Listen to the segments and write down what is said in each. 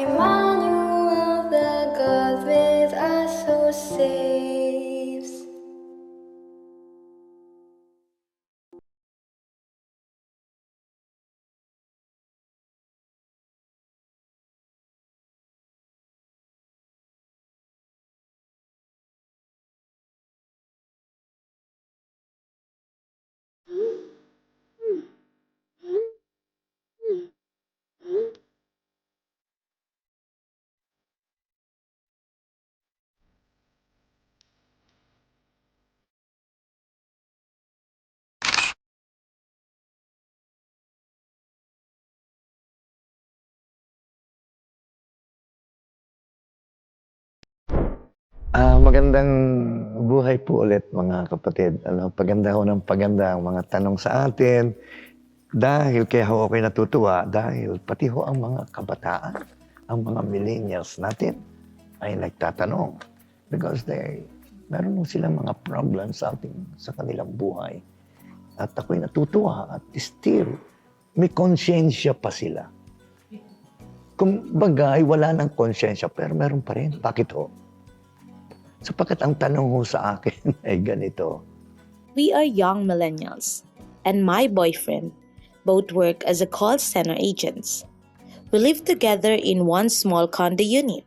Emmanuel, the God with us who saves. Magandang buhay po ulit mga kapatid. Paganda ho ng paganda ang mga tanong sa atin. Dahil kaya ho ako'y natutuwa dahil pati ho ang mga kabataan, ang mga millennials natin ay nagtatanong. Because meron ho silang mga problems sa kanilang buhay. At ako'y natutuwa at still may konsyensya pa sila. Kung bagay, wala ng konsyensya pero meron pa rin. Bakit ho? Sapagkat ang tanong ho sa akin ay ganito. We are young millennials, and my boyfriend both work as a call center agents. We live together in one small condo unit.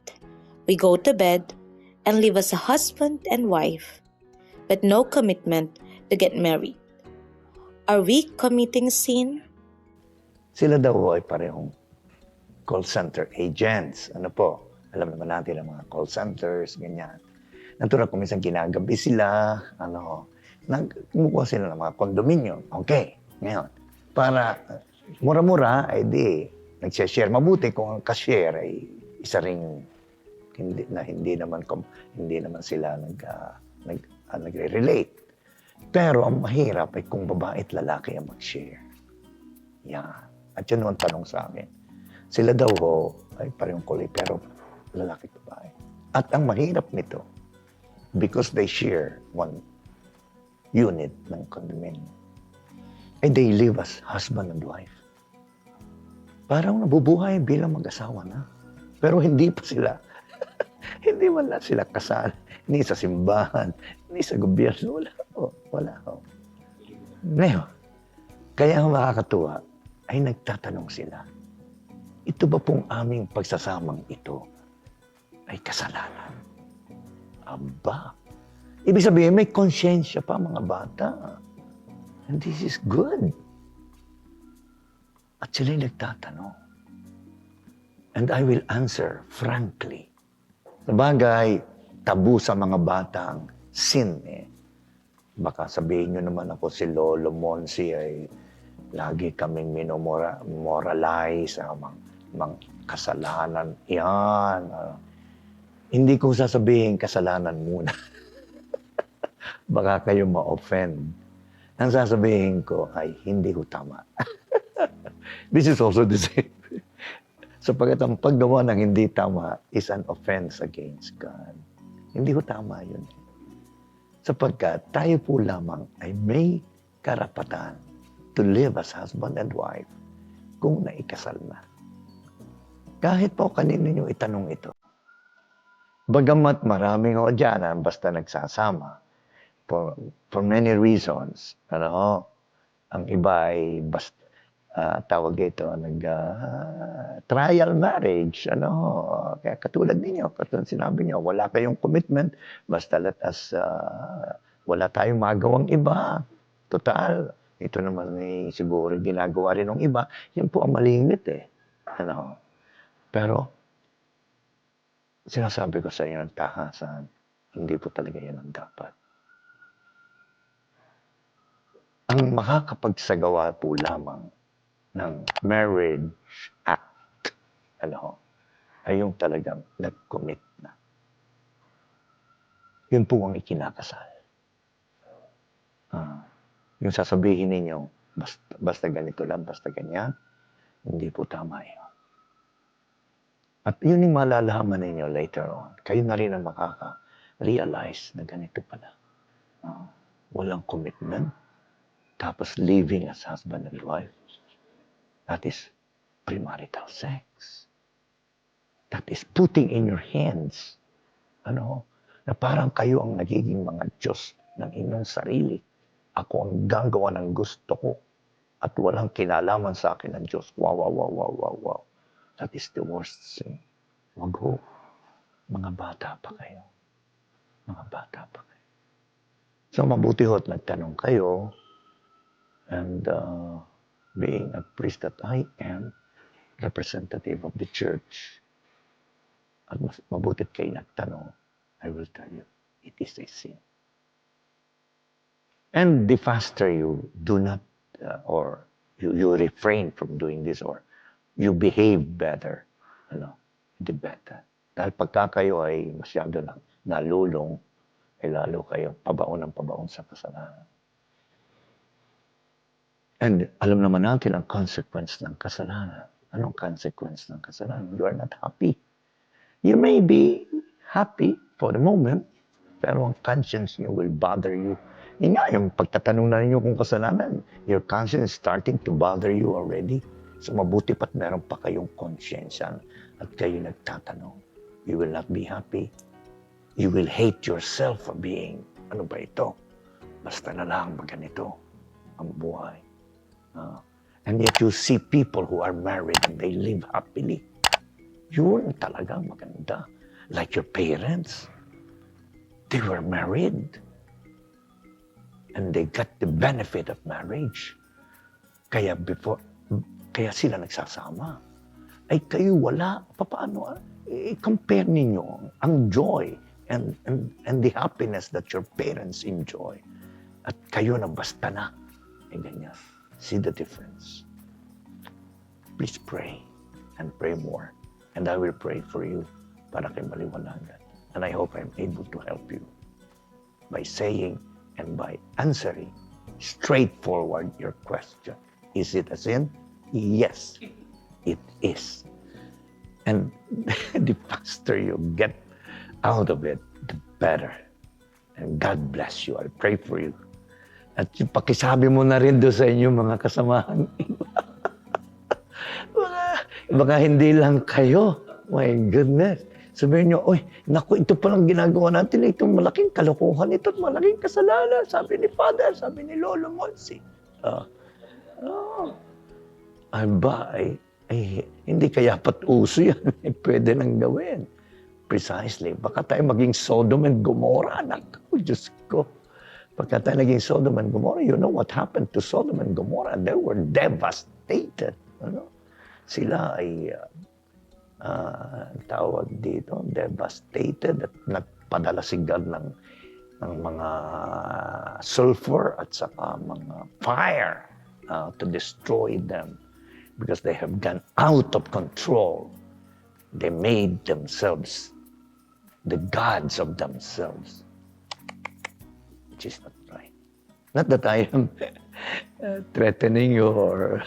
We go to bed and live as a husband and wife, but no commitment to get married. Are we committing sin? Sila daw ho ay parehong call center agents. Ano po? Alam naman natin ang mga call centers, ganyan. Natural kung minsan ginagabi sila, kumukuha sila ng mga condominium. Okay, ngayon. Para mura-mura, ay di, nag-share. Mabuti kung ang cashier ay isa ring hindi naman sila nagre-relate. Pero ang mahirap ay kung babae at lalaki ang mag-share. Yan. At yun ang tanong sa amin. Sila daw ho ay parehong kulay pero lalaki at babae. At ang mahirap nito, because they share one unit ng condominium, and they live as husband and wife. Parang nabubuhay bilang mag-asawa na. Pero hindi pa sila. Hindi man lang sila kasal. Ni sa simbahan, ni sa gobyerno. Wala ho. Ngayon, kaya ang makakatuwa ay nagtatanong sila, ito ba pong aming pagsasamang ito ay kasalanan? Aba, ibig sabihin may konsyensya pa mga bata. And this is good. At sila'y nagtatanong. And I will answer frankly. Sabagay, tabu sa mga batang sin eh. Baka sabihin nyo naman ako si Lolo Monsi ay lagi kaming minomoralize ang mga kasalanan. Yan. Hindi ko sasabihin kasalanan muna. Baka kayo ma-offend. Ang sasabihin ko ay hindi ho tama. This is also the same. Sapagkat ang paggawa ng hindi tama is an offense against God. Hindi ho tama yun. Sapagkat tayo po lamang ay may karapatan to live as husband and wife kung naikasal na. Kahit po kanino nyo itanong ito. Bagamat maraming o dyan basta nagsasama for many reasons. Ang iba ay basta tawag ito trial marriage. Kaya katulad ninyo, katulad sinabi niyo, wala kayong commitment, basta let us wala tayong magawang iba. Total, ito naman ay siguro ginagawa rin ng iba. Yan po ang malingit eh. Pero sinasabi ko sa inyo ng tahasan, hindi po talaga yan ang dapat. Ang makakapagsagawa po lamang ng marriage act, ay yung talagang nag-commit na. Yun po ang ikinakasal. Yung sasabihin ninyo, basta ganito lang, basta ganyan, hindi po tama yun. At yun yung malalaman ninyo later on. Kayo na rin ang makaka-realize na ganito pala. Walang commitment. Tapos living as husband and wife. That is premarital sex. that is putting in your hands, na parang kayo ang nagiging mga Diyos ng inyong sarili. Ako ang gagawa ng gusto ko at walang kinalaman sa akin ng Diyos. Wow, wow, wow, wow, wow, wow. That is the worst sin. Wag ho. Mga bata pa kayo. Mga bata pa kayo. So mabuti ho't nagtanong kayo, and being a priest that I am, representative of the church, at mabutit kayo nagtanong, I will tell you, it is a sin. And the faster you do not, or you refrain from doing this, or you behave better, the better. Dahil pagka kayo ay masyado na nalulong, ay lalo kayo pabaon sa kasalanan. And alam naman natin ang consequence ng kasalanan. Anong consequence ng kasalanan? You are not happy. You may be happy for the moment, pero ang conscience niyo will bother you. Yun nga, yung pagtatanong na ninyo kung kasalanan, your conscience is starting to bother you already. So mabuti pa't meron pa kayong konsyensya at kayo nagtatanong. You will not be happy. You will hate yourself for being, ano ba ito? Basta na lang ganito ang buhay. And yet you see people who are married and they live happily. Yun talaga maganda. Like your parents. They were married. And they got the benefit of marriage. Kaya sila nagsasama. Ay kayo wala. Paano? I-compare ninyo ang joy and the happiness that your parents enjoy. At kayo na basta na. Ganyan. See the difference. Please pray and pray more. And I will pray for you para kay maliwanagan. And I hope I'm able to help you by saying and by answering straightforward your question. Is it a sin? Yes, it is. And the faster you get out of it, the better. And God bless you. I pray for you. At yung pakisabi mo na rin doon sa inyo mga kasamahan. Baka hindi lang kayo. My goodness. Sabihin nyo, oy, naku, ito palang ginagawa natin. Itong malaking kalokohan ito at malaking kasalanan. Sabi ni Father, sabi ni Lolo Monsi. Hindi kaya pat-uso yan. Pwede nang gawin. Precisely. Baka tayo maging Sodom and Gomorrah. Naku, Diyos ko. Pagka tayo naging Sodom and Gomorrah, you know what happened to Sodom and Gomorrah? They were devastated. Sila ay tawag dito, devastated at nagpadala si God ng mga sulfur at saka mga fire to destroy them because they have gone out of control. They made themselves the gods of themselves, which is not right. Not that I am threatening you or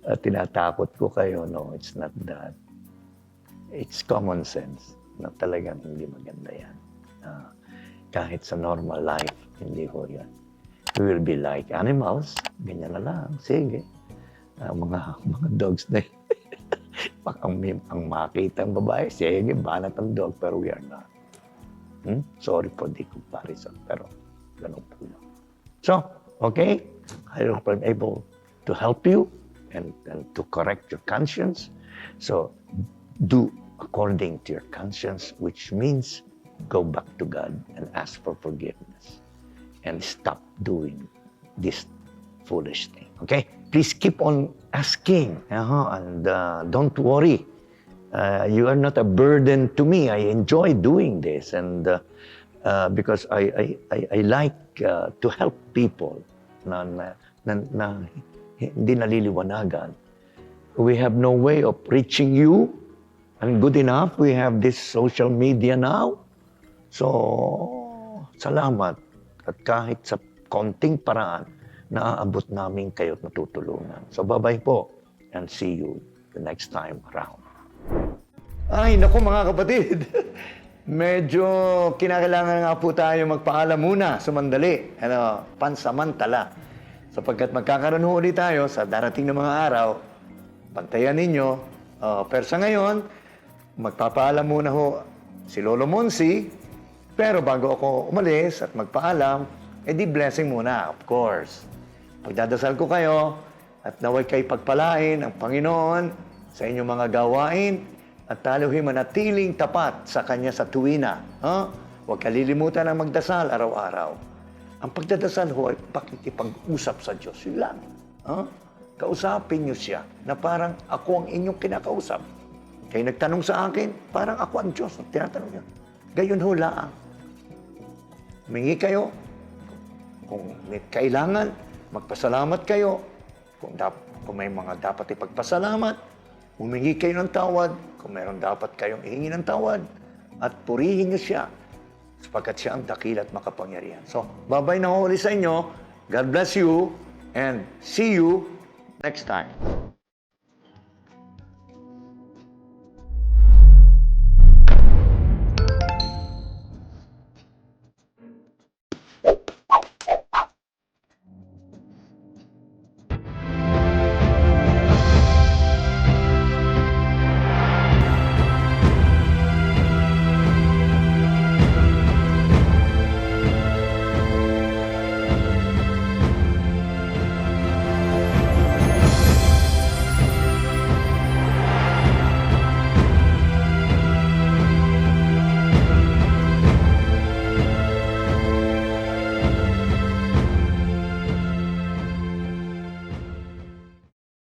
tinatakot ko kayo. No, it's not that. It's common sense na talagang hindi maganda yan. Kahit sa normal life, hindi ko yan. We will be like animals. Ganyan na lang. Sige. Mga dogs na yun. ang makita ang babae, sige, banat ang dog, pero we are not. Sorry for the comparison, pero ganun po lang. So, okay? I hope I'm able to help you and to correct your conscience. So, do according to your conscience, which means go back to God and ask for forgiveness and stop doing this foolish thing. Okay? Please keep on asking, and don't worry. You are not a burden to me. I enjoy doing this, and because I like to help people na hindi naliliwanagan. We have no way of reaching you. And good enough, we have this social media now. So, salamat. At kahit sa konting paraan, naaabot namin kayo at matutulungan. So, bye-bye po. And see you the next time around. Ay, naku mga kapatid. Medyo kinakailangan nga po tayo magpaalam muna, sumandali. Pansamantala. Sapagkat magkakaroon ulit tayo sa darating na mga araw, bantayan ninyo. Pero sa ngayon, magpapaalam muna ho si Lolo Monsi, pero bago ako umalis at magpaalam, di blessing muna, of course. Pagdadasal ko kayo at naway kay pagpalain ang Panginoon sa inyong mga gawain at taluhin manatiling tapat sa Kanya sa tuwina. Huwag kalilimutan ang magdasal araw-araw. Ang pagdadasal ho ay pakikipag-usap sa Diyos. Yun lang. Kausapin niyo siya na parang ako ang inyong kinakausap. Kayo nagtanong sa akin, parang ako ang Diyos. Tinatanong niyo. Gayon ho laang. Humingi kayo. Kung may kailangan, magpasalamat kayo. Kung may mga dapat ipagpasalamat, humingi kayo ng tawad. Kung meron dapat kayong ihingi ng tawad. At purihin niyo siya. Sapagkat siya ang dakila at makapangyarihan. So, babay na ho ulit sa inyo. God bless you. And see you next time.